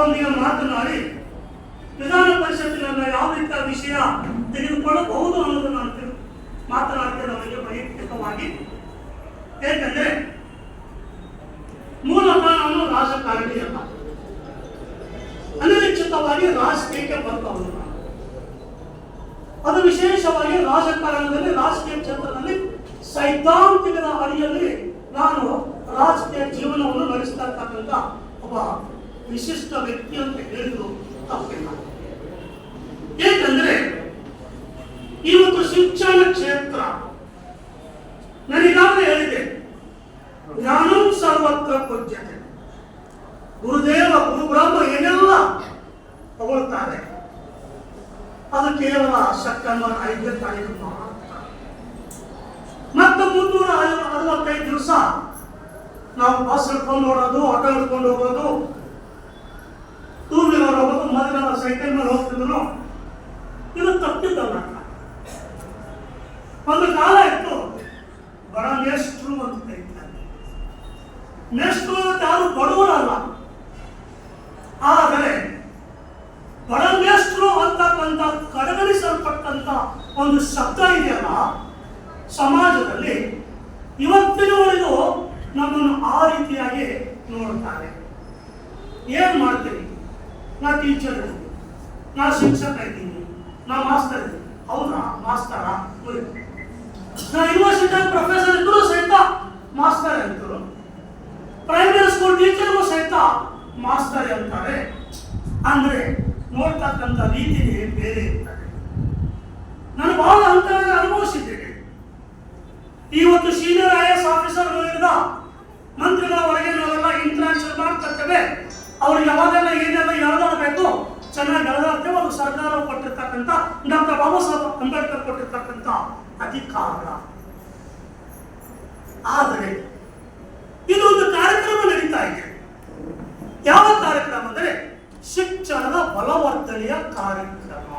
ಅವರೊಂದಿಗೆ ಮಾತನಾಡಿ ವಿಧಾನ ಪರಿಷತ್ತಿನ ಯಾವ ರೀತಿಯ ವಿಷಯ ತೆಗೆದುಕೊಳ್ಳಬಹುದು ಅನ್ನೋದು ನಾನು ಮಾತನಾಡ್ತೇನೆ ಅವರಿಗೆ ವೈಯಕ್ತಿಕವಾಗಿ. ಏಕೆಂದರೆ ಮೂಲತಃ ನಾನು ರಾಜಕಾರಣಿ ಅಲ್ಲ, ಅನಿರೀಕ್ಷಿತವಾಗಿ ರಾಜಕೀಯಕ್ಕೆ ಬಂದವನು ನಾನು. ಅದು ವಿಶೇಷವಾಗಿ ರಾಜಕಾರಣದಲ್ಲಿ, ರಾಜಕೀಯ ಕ್ಷೇತ್ರದಲ್ಲಿ ಸೈದ್ಧಾಂತಿಕದ ಅಡಿಯಲ್ಲಿ ನಾನು ರಾಜಕೀಯ ಜೀವನವನ್ನು ನಡೆಸ್ತಾ ಇರ್ತಕ್ಕಂಥ ಒಬ್ಬ ವಿಶಿಷ್ಟ ವ್ಯಕ್ತಿ ಅಂತ ಹೇಳಿದ್ರು ತಪ್ಪಿಲ್ಲ. ಏಕೆಂದ್ರೆ ಇವತ್ತು ಶಿಕ್ಷಣ ಕ್ಷೇತ್ರ ನನಗಾಗಲೇ ಹೇಳಿದೆ, ಜ್ಞಾನಂ ಸರ್ವತ್ರ ಪೂಜ್ಯತೆ. ಗುರುದೇವ ಗುರು ಬ್ರಹ್ಮ ಏನೆಲ್ಲ ತಗೊಳ್ತಾರೆ ಅದು ಕೇವಲ ಸೆಪ್ಟೆಂಬರ್ 5ನೇ ತಾರೀಕು ಮಾತ್ರ. ಮತ್ತೆ 365 ದಿವಸ ನಾವು ಬಸ್ ಹಿಡ್ಕೊಂಡು ಹೋಗೋದು, ಆಟೋ ಹಿಡ್ಕೊಂಡು ಹೋಗೋದು, ಟೂ ವೀಲರ್ ಹೋಗೋದು, ಮೊದಲೆಲ್ಲ ಸೈಕಲ್ ಮೇಲೆ ಹೋಗ್ತಿದ್ರು. ಇದು ತಪ್ಪಿದ್ದಲ್ಲ. ಒಂದು ಕಾಲ ಇತ್ತು, ಬಡ ಮೇಷ್ಟ್ರು ಅಂತ ಕರೀತಾರೆ. ಮೇಷ್ಟ್ರು ಯಾರು ಬಡವರಲ್ಲ, ಆದರೆ ಬಡ ಮೇಷ್ಟ್ರು ಅಂತಕ್ಕಂಥ ಕಡೆಗಣಿಸಲ್ಪಟ್ಟಂತ ಒಂದು ಶಬ್ದ ಇದೆಯಲ್ಲ ಸಮಾಜದಲ್ಲಿ, ಇವತ್ತಿನವರೆಗೂ ನಮ್ಮನ್ನು ಆ ರೀತಿಯಾಗಿ ನೋಡ್ತಾರೆ. ಏನ್ ಮಾಡ್ತೀವಿ? ನಾ ಟೀಚರ್ ಇದ್ದೀನಿ, ನಾ ಶಿಕ್ಷಕ ಇದ್ದೀನಿ, ನಾ ಮಾಸ್ತರ್ ಇದ್ದೀನಿ. ಹೌದಾ? ಮಾಸ್ತರ? ನಾ ಯೂನಿವರ್ಸಿಟಿ ಪ್ರೊಫೆಸರ್ ಇದ್ರು ಸಹಿತ ಮಾಸ್ತರ್ ಅಂತಾರೆ, ಪ್ರೈಮರಿ ಸ್ಕೂಲ್ ಟೀಚರ್ಗೂ ಸಹಿತ ಮಾಸ್ತರ್ ಅಂತಾರೆ. ಅಂದ್ರೆ ನೋಡ್ತಕ್ಕಂಥ ರೀತಿಯೇ ಬೇರೆ ಇರ್ತದೆ. ನಾನು ಬಹಳ ಹಂತವಾಗಿ ಅನುಭವಿಸಿದ್ದೇನೆ. ಇವತ್ತು ಸೀನಿಯರ್ IAS ಆಫೀಸರ್ಗಳಿಂದ ಮಂತ್ರಿಗಳ ಒಳಗೆ ನಾವೆಲ್ಲ ಇಂಟ್ರಾಕ್ಷನ್ ಮಾಡ್ತಿರ್ತೇವೆ. ಅವ್ರಿಗೆ ಯಾವಾಗೆಲ್ಲ ಏನೆಲ್ಲ ಎಳೆದಾಡಬೇಕು ಚೆನ್ನಾಗಿ ಎಳೆದಾಡ್ತೇವೆ. ಅದು ಸರ್ಕಾರ ಕೊಟ್ಟಿರ್ತಕ್ಕಂಥ, ಡಾಕ್ಟರ್ ಬಾಬಾ ಸಾಹೇಬ್ ಅಂಬೇಡ್ಕರ್ ಕೊಟ್ಟಿರ್ತಕ್ಕಂಥ ಅಧಿಕಾರ. ಆದರೆ ಇದೊಂದು ಕಾರ್ಯಕ್ರಮ ನಡೀತಾ ಇದೆ. ಯಾವ ಕಾರ್ಯಕ್ರಮ ಅಂದರೆ ಶಿಕ್ಷಣದ ಬಲವರ್ಧನೆಯ ಕಾರ್ಯಕ್ರಮ.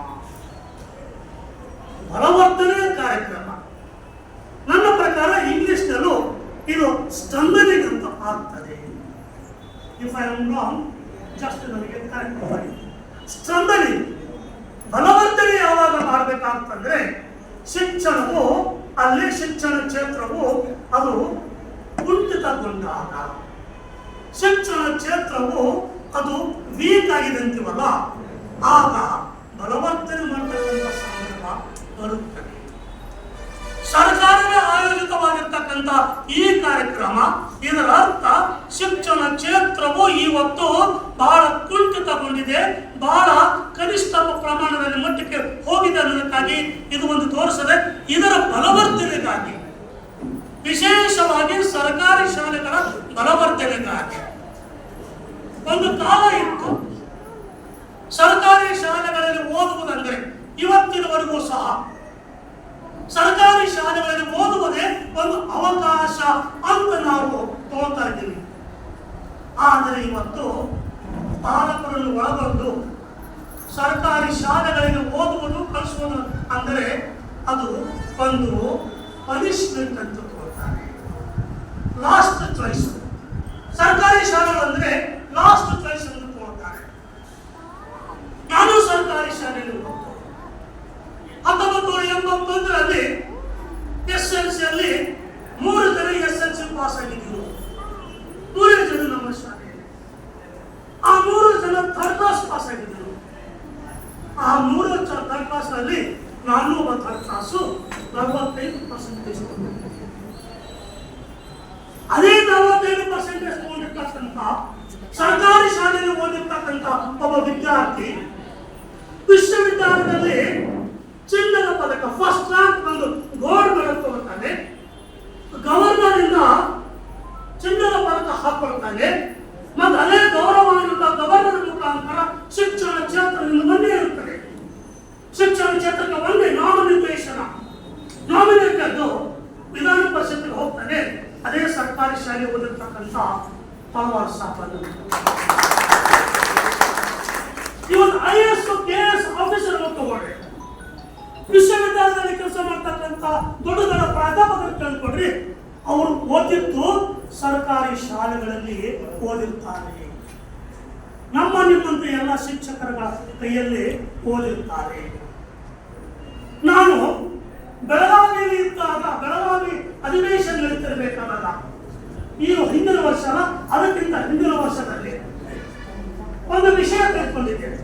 ಬಲವರ್ಧನೆಯ ಕಾರ್ಯಕ್ರಮ ನನ್ನ ಪ್ರಕಾರ ಇಂಗ್ಲಿಷ್ನಲ್ಲೂ ಇದು ಸ್ಟ್ರೆಂಥನಿಂಗ್ ಅಂತ ಆಗ್ತದೆ. If I am wrong, just ನನಗೆ ಕರೆಕ್ಟ್ ಮಾಡಿ. ಸ್ಟ್ರೆಂಥನಿಂಗ್, ಬಲವರ್ಧನೆ ಯಾವಾಗ ಮಾಡಬೇಕಾಗ್ತಂದ್ರೆ ಶಿಕ್ಷಣವು, ಅಲ್ಲಿ ಶಿಕ್ಷಣ ಕ್ಷೇತ್ರವು ಅದು ಕುಂಠಿತಗೊಂಡಾಗ, ಶಿಕ್ಷಣ ಕ್ಷೇತ್ರವು ಅದು ವೀಕ್ ಆಗಿದೆ ಅಂತೀವಲ್ಲ, ಆಗ ಬಲವರ್ಧನೆ ಮಾಡತಕ್ಕಂಥ ಸಂದರ್ಭ ಬರುತ್ತದೆ. ಸರ್ಕಾರವೇ ಆಯೋಜಿತವಾಗಿರ್ತಕ್ಕಂಥ ಈ ಕಾರ್ಯಕ್ರಮ, ಇದರ ಅರ್ಥ ಶಿಕ್ಷಣ ಕ್ಷೇತ್ರವು ಇವತ್ತು ಬಹಳ ಕುಂಠಿತಗೊಂಡಿದೆ, ಬಹಳ ಕನಿಷ್ಠ ಪ್ರಮಾಣದಲ್ಲಿ ಮಟ್ಟಕ್ಕೆ ಹೋಗಿದೆ ಅನ್ನೋದಕ್ಕಾಗಿ ಇದು ಒಂದು ತೋರಿಸದೆ. ಇದರ ಬಲವರ್ಧನೆಗಾಗಿ, ವಿಶೇಷವಾಗಿ ಸರ್ಕಾರಿ ಶಾಲೆಗಳ ಬಲವರ್ಧನೆಗಾಗಿ ಒಂದು ಕಾಲ ಇತ್ತು. ಸರ್ಕಾರಿ ಶಾಲೆಗಳಲ್ಲಿ ಓದುವುದಂದರೆ ಇವತ್ತಿನವರೆಗೂ ಸಹ ಸರ್ಕಾರಿ ಶಾಲೆಗಳಲ್ಲಿ ಓದುವುದೇ ಒಂದು ಅವಕಾಶ ಅಂತ ನಾವು ತಗೊಳ್ತಾ ಇದ್ದೀವಿ. ಆದರೆ ಇವತ್ತು ಪಾಲಕರನ್ನು ಒಳಗೊಂಡು ಸರ್ಕಾರಿ ಶಾಲೆಗಳಿಗೆ ಓದುವುದು, ಕಲಿಸುವುದು ಅಂದರೆ ಅದು ಒಂದು ಪನಿಷ್ಮೆಂಟ್ ಅಂತ ತಗೊಳ್ತಾರೆ. ಲಾಸ್ಟ್ ಚಾಯ್ಸ್ ಸರ್ಕಾರಿ ಶಾಲೆಗಳಂದ್ರೆ ಲಾಸ್ಟ್ ಚಾಯ್ಸ್ ಅಂತ ತಗೊಳ್ತಾರೆ. ನಾನು ಸರ್ಕಾರಿ ಶಾಲೆಯಲ್ಲಿ ಹೋಗ್ತೇನೆ. 1981ರಲ್ಲಿ SLCಯಲ್ಲಿ 3 ಜನ SLC ಪಾಸ್ ಆಗಿದ್ರು. 3 ಜನ ನಮ್ಮ ಶಾಲೆಯಲ್ಲಿ. ಆ 3 ಜನ ಥರ್ಡ್ ಕ್ಲಾಸ್ ಪಾಸ್ ಆಗಿದ್ರು. ಆ 3 ಥರ್ಡ್ ಕ್ಲಾಸ್ ನಲ್ಲಿ ನಾನು ಒಬ್ಬ ಥರ್ಡ್ ಕ್ಲಾಸು 45% ತಗೊಂಡಿದ್ದೆ. ಅದೇ 45% ತಗೊಂಡಿರ್ತಕ್ಕಂಥ ಸರ್ಕಾರಿ ಶಾಲೆಯಲ್ಲಿ ಓದಿರ್ತಕ್ಕಂಥ ಒಬ್ಬ ವಿದ್ಯಾರ್ಥಿ ವಿಶ್ವವಿದ್ಯಾಲಯದಲ್ಲಿ ಚಿನ್ನದ ಪದಕ, ಫಸ್ಟ್ ರ್ಯಾಂಕ್ ಬಂದು ಗೋಲ್ಡ್ ಮೆಡಲ್ ತಗೊಳ್ತಾನೆ. ಗವರ್ನರ್ ಇಂದ ಚಿನ್ನದ ಪದಕ ಹಾಕೊಳ್ತಾನೆ. ಮತ್ತೆ ಅದೇ ಗೌರವಾನ್ವಿತ ಗವರ್ನರ್ ಮುಖಾಂತರ ಶಿಕ್ಷಣ ಕ್ಷೇತ್ರದಿಂದ ಒಂದೇ ಇರುತ್ತದೆ. ಶಿಕ್ಷಣ ಕ್ಷೇತ್ರಕ್ಕೆ ಒಂದೇ ನಾಮಿನೇಟೆಡ್ ವಿಧಾನ ಪರಿಷತ್ಗೆ ಹೋಗ್ತಾನೆ. ಅದೇ ಸರ್ಕಾರಿ ಶಾಲೆ ಓದಿರ್ತಕ್ಕಂಥ ಪವಾರ್ ಸಾಹೇಬ್ ಇವತ್ತು IAS KS ಆಫೀಸರ್ ತಗೊಂಡ್ರೆ, ವಿಶ್ವವಿದ್ಯಾಲಯದಲ್ಲಿ ಕೆಲಸ ಮಾಡ್ತಕ್ಕಂಥ ದೊಡ್ಡ ದೊಡ್ಡ ಪ್ರಾಧ್ಯಾಪಕರು ಕೇಳ್ಕೊಡ್ರಿ, ಅವರು ಓದಿದ್ದು ಸರ್ಕಾರಿ ಶಾಲೆಗಳಲ್ಲಿ ಓದಿರ್ತಾರೆ. ನಮ್ಮ ನಿಮ್ಮಂತ ಎಲ್ಲ ಶಿಕ್ಷಕರ ಕೈಯಲ್ಲಿ ಓದಿರುತ್ತಾರೆ. ನಾನು ಬೆಳಗಾವಿಯಲ್ಲಿ ಇದ್ದಾಗ ಬೆಳಗಾವಿ ಅಧಿವೇಶನ ನಡೀತಿರ್ಬೇಕಾದಾಗ ಈ ಹಿಂದಿನ ವರ್ಷ ಅದಕ್ಕಿಂತ ಹಿಂದಿನ ವರ್ಷದಲ್ಲಿ ಒಂದು ವಿಷಯ ತೆಗೆದುಕೊಂಡಿದ್ದೇನೆ.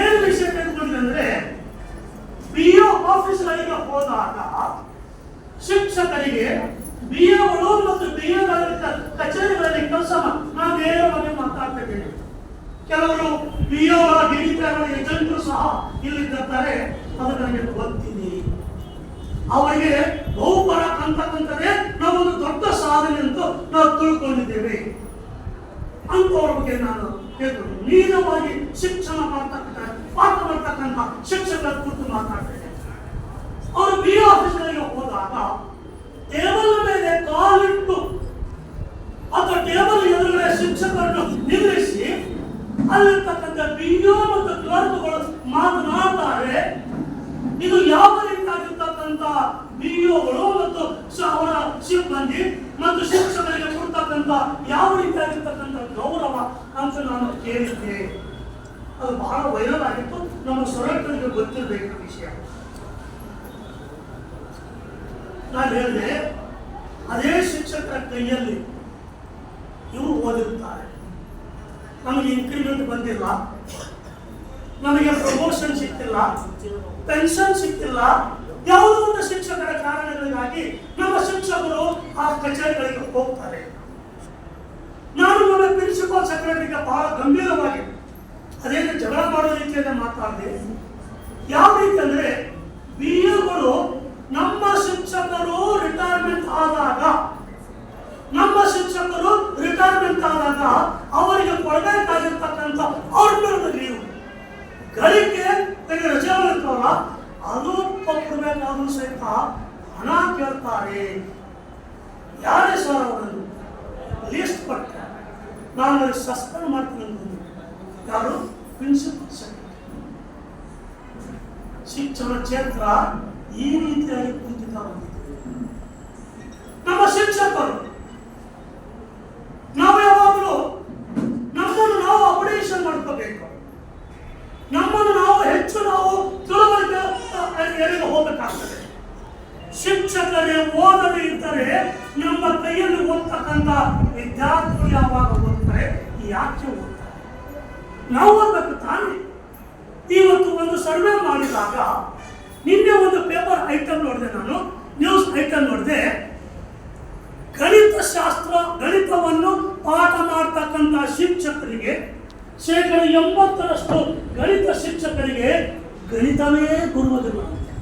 ಏನು ವಿಷಯ ತೆಗೆದುಕೊಂಡಿದೆ ಅಂದ್ರೆ, BO ಆಫೀಸ್ಗಳಿಗೆ ಹೋದಾಗ ಶಿಕ್ಷಕರಿಗೆ BOಗಳು ಮತ್ತು BOಗಳ ಕಚೇರಿಗಳಲ್ಲಿ ಕೆಲಸ ನಾನು ನೇರವಾಗಿ ಮಾತಾಡ್ತಾ ಇದ್ದೇನೆ. ಕೆಲವರು BOಗಳ ಡಿಡಿಪಿಗಳ ಏಜೆಂಟರು ಸಹ ಇಲ್ಲಿದ್ದಾರೆ, ಅದು ನನಗೆ ಗೊತ್ತಿದೆ. ಅವರಿಗೆ ಬಹುಪರ ಅಂತಕ್ಕಂಥದ್ದೇ ನಾವೊಂದು ದೊಡ್ಡ ಸಾಧನೆ ಅಂತ ನಾವು ತಿಳ್ಕೊಂಡಿದ್ದೇವೆ ಅಂತವ್ರ ಬಗ್ಗೆ ನಾನು ಹೇಳ್ಕೊಂಡು ನೇರವಾಗಿ ಶಿಕ್ಷಣ ಮಾಡ್ತಕ್ಕಂಥ ಪಾಠ ಮಾಡ್ತಕ್ಕಂಥ ಶಿಕ್ಷಕರ ಕುರಿತು ಮಾತಾಡ್ತೇನೆ. ಅವರು BO ಆಫೀಸ್ಗಳಿಗೆ ಹೋದಾಗ ಟೇಬಲ್ ಮೇಲೆ ಕಾಲಿಟ್ಟು ಅಥವಾ ಟೇಬಲ್ ಎದುರುಗಡೆ ಶಿಕ್ಷಕರನ್ನು ನಿಲ್ಲಿಸಿ ಅಲ್ಲಿರ್ತಕ್ಕಂಥ BO ಮತ್ತು ಕ್ಲರ್ಕ್ಗಳು ಮಾತನಾಡ್ತಾರೆ. ಇದು ಯಾವ ರೀತಿಯಾಗಿರ್ತಕ್ಕಂಥ BOಗಳು ಮತ್ತು ಅವರ ಸಿಬ್ಬಂದಿ ಮತ್ತು ಶಿಕ್ಷಕರಿಗೆ ಕೊಡ್ತಕ್ಕಂಥ ಯಾವ ರೀತಿಯಾಗಿರ್ತಕ್ಕಂಥ ಗೌರವ ಅಂತ ನಾನು ಕೇಳಿದ್ದೆ. ಅದು ಬಹಳ ವೈರಲ್ ಆಗಿತ್ತು. ನಮ್ಮ ಸೊರಟರಿಗೆ ಗೊತ್ತಿರಬೇಕು ವಿಷಯ. ನಾನು ಹೇಳಿದೆ, ಅದೇ ಶಿಕ್ಷಕರ ಕೈಯಲ್ಲಿ ಇವರು ಓದಿರುತ್ತಾರೆ. ನಮಗೆ ಇನ್ಕ್ರಿಮೆಂಟ್ ಬಂದಿಲ್ಲ, ನಮಗೆ ಪ್ರಮೋಷನ್ ಸಿಕ್ತಿಲ್ಲ, ಪೆನ್ಷನ್ ಸಿಕ್ತಿಲ್ಲ, ಯಾವುದೋ ಒಂದು ಶಿಕ್ಷಕರ ಕಾರಣಗಳಿಗಾಗಿ ನಮ್ಮ ಶಿಕ್ಷಕರು ಆ ಕಚೇರಿಗಳಿಗೆ ಹೋಗ್ತಾರೆ. ನಾನು ನಮ್ಮ ಪ್ರಿನ್ಸಿಪಾಲ್ ಸೆಕ್ರೆಟರಿಗೆ ಬಹಳ ಗಂಭೀರವಾಗಿ ಅದೇನು ಜಗಳ ಮಾಡೋ ರೀತಿಯಲ್ಲಿ ಮಾತಾಡಿದೆ. ಯಾವ ರೀತಿ ಅಂದ್ರೆ, BOಗಳು ನಮ್ಮ ಶಿಕ್ಷಕರು ರಿಟೈರ್ಮೆಂಟ್ ಆದಾಗ ಅವರಿಗೆ ಕೊಡಬೇಕಾಗಿರ್ತಕ್ಕಂಥ ಆರ್ಡರ್ ಲೀವ್ ಗಳಿಕೆ ರಜೆ ಇರ್ತಾವಲ್ಲ ಅದು ಕೊಡಬೇಕಾದ್ರೂ ಸಹಿತ ಹಣ ಕೇಳ್ತಾರೆ. ಯಾರೇ ಸರ್ ಅವರನ್ನು ಲಿಸ್ಟ್ ಕೊಟ್ಟರೆ ನಾನು ಅವ್ರಿಗೆ ಸಸ್ಪೆಂಡ್ ಮಾಡ್ತೀನಿ ಅಂತ ಯಾರು ಪ್ರಿನ್ಸಿಪಲ್ ಸೆಕ್ರೆಟರಿ. ಶಿಕ್ಷಣ ಕ್ಷೇತ್ರ ಈ ರೀತಿಯಾಗಿ ಕುಂಠಿತ ಹೊಂದಿದೆ. ನಮ್ಮ ಶಿಕ್ಷಕರು ನಾವು ಯಾವಾಗಲೂ ನಮ್ಮನ್ನು ನಾವು ಅಪ್ಡೇಷನ್ ಮಾಡ್ಕೋಬೇಕು. ನಮ್ಮನ್ನು ನಾವು ಹೆಚ್ಚು ತಿಳುವಳಿಕೆ ಹೋಗಬೇಕಾಗ್ತದೆ. ಶಿಕ್ಷಕರೇ ಓದದೇ ಇದ್ದರೆ ನಮ್ಮ ಕೈಯಲ್ಲಿ ಓದ್ತಕ್ಕಂಥ ವಿದ್ಯಾರ್ಥಿಗಳು ಯಾವಾಗ ಓದ್ತಾರೆ, ಯಾಕೆ ಓದ್ತಾರೆ? ನಾವು ಓದಬೇಕು ತಾನೇ. ಇವತ್ತು ಒಂದು ಸರ್ವೆ ಮಾಡಿದಾಗ ನಿನ್ನೆ ಒಂದು ಪೇಪರ್ ಐಟಮ್ ನೋಡಿದೆ, ನಾನು ನ್ಯೂಸ್ ಐಟಮ್ ನೋಡಿದೆ. ಗಣಿತವನ್ನು ಪಾಠ ಮಾಡ್ತಕ್ಕಂಥ ಶಿಕ್ಷಕರಿಗೆ 80% ಗಣಿತ ಶಿಕ್ಷಕರಿಗೆ ಗಣಿತವೇ ಬರುವುದಿಲ್ಲಂತೆ,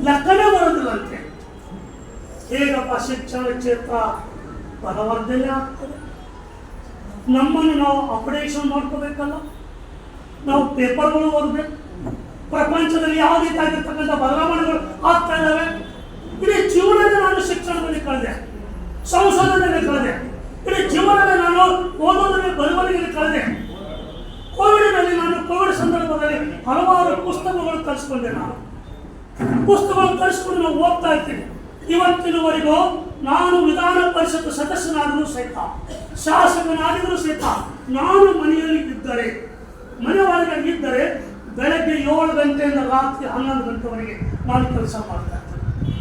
ಲೆಕ್ಕನೇ ಬರೋದಿಲ್ಲಂತೆ. ಹೇಗಪ್ಪ ಶಿಕ್ಷಣ ಕ್ಷೇತ್ರ ಬಲವರ್ಧನೆ ಆಗ್ತದೆ? ನಮ್ಮನ್ನು ನಾವು ಅಪ್ಡೇಷನ್ ಮಾಡ್ಕೋಬೇಕಲ್ಲ. ನಾವು ಪೇಪರ್ಗಳು ಓದಬೇಕು. ಪ್ರಪಂಚದಲ್ಲಿ ಯಾವ ರೀತಿ ಆಗಿರ್ತಕ್ಕಂಥ ಬದಲಾವಣೆಗಳು ಆಗ್ತಾ ಇದ್ದಾವೆ. ಇಡೀ ಜೀವನದಲ್ಲಿ ನಾನು ಶಿಕ್ಷಣದಲ್ಲಿ ಕಳೆದೆ, ಸಂಶೋಧನೆಯಲ್ಲಿ ಕಳೆದೆ, ಇಡೀ ಜೀವನದಲ್ಲಿ ನಾನು ಓದೋದರಲ್ಲಿ ಬರವಣಿಗೆಯಲ್ಲಿ ಕಳೆದೆ. ಕೋವಿಡ್ ಸಂದರ್ಭದಲ್ಲಿ ಹಲವಾರು ಪುಸ್ತಕಗಳು ತರಿಸ್ಕೊಂಡೆ. ಪುಸ್ತಕಗಳು ತರಿಸ್ಕೊಂಡು ನಾವು ಓದ್ತಾ ಇರ್ತೀನಿ. ಇವತ್ತಿನವರೆಗೂ ನಾನು ವಿಧಾನ ಪರಿಷತ್ ಸದಸ್ಯನಾದರೂ ಸಹಿತ, ಶಾಸಕನಾಗಿದ್ದರೂ ಸಹಿತ, ನಾನು ಮನೆಯಲ್ಲಿ ಇದ್ದರೆ, ಮನೆ ಒಳಗೆ ಇದ್ದರೆ ಬೆಳಗ್ಗೆ 7 ಗಂಟೆಯಿಂದ ರಾತ್ರಿ 11 ಗಂಟೆವರೆಗೆ ನಾನು ಕೆಲಸ ಮಾಡ್ತಾ ಇರ್ತೀನಿ,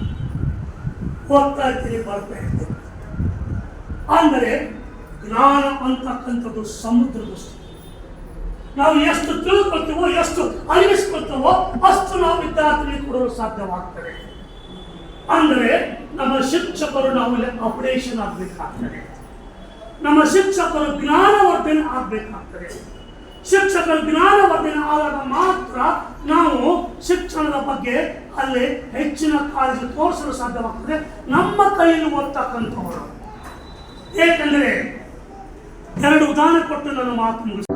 ಓದ್ತಾ ಇರ್ತೀನಿ, ಬರ್ತಾ ಇರ್ತೀನಿ. ಅಂದರೆ ಜ್ಞಾನ ಅಂತಕ್ಕಂಥದ್ದು ಸಮುದ್ರದ ಸ್ಥಿತಿ. ನಾವು ಎಷ್ಟು ತಿಳ್ಕೊಳ್ತೀವೋ, ಎಷ್ಟು ಅರಿವಿಸ್ಕೊಳ್ತೀವೋ ಅಷ್ಟು ನಾವು ವಿದ್ಯಾರ್ಥಿಗಳಿಗೆ ಕೊಡಲು ಸಾಧ್ಯವಾಗ್ತದೆ. ಅಂದರೆ ನಮ್ಮ ಶಿಕ್ಷಕರು ನಾವಲ್ಲಿ ಅಪ್ಡೇಷನ್ ಆಗಬೇಕಾಗ್ತದೆ. ನಮ್ಮ ಶಿಕ್ಷಕರು ಜ್ಞಾನವರ್ಧನೆ ಆಗಬೇಕಾಗ್ತದೆ. ಶಿಕ್ಷಕರು ಜ್ಞಾನವರ್ಧನೆ ಆದಾಗ ಮಾತ್ರ ನಾವು ಶಿಕ್ಷಣದ ಬಗ್ಗೆ ಅಲ್ಲಿ ಹೆಚ್ಚಿನ ಕಾಳಜಿ ತೋರಿಸಲು ಸಾಧ್ಯವಾಗ್ತದೆ. ನಮ್ಮ ಕೈಯಲ್ಲಿ ಓದ್ತಕ್ಕಂಥವರು. ಏಕೆಂದರೆ 2 ಉದಾಹರಣೆ ಕೊಟ್ಟು ನನ್ನ ಮಾತು ಮುಗಿಸ್ತೇನೆ.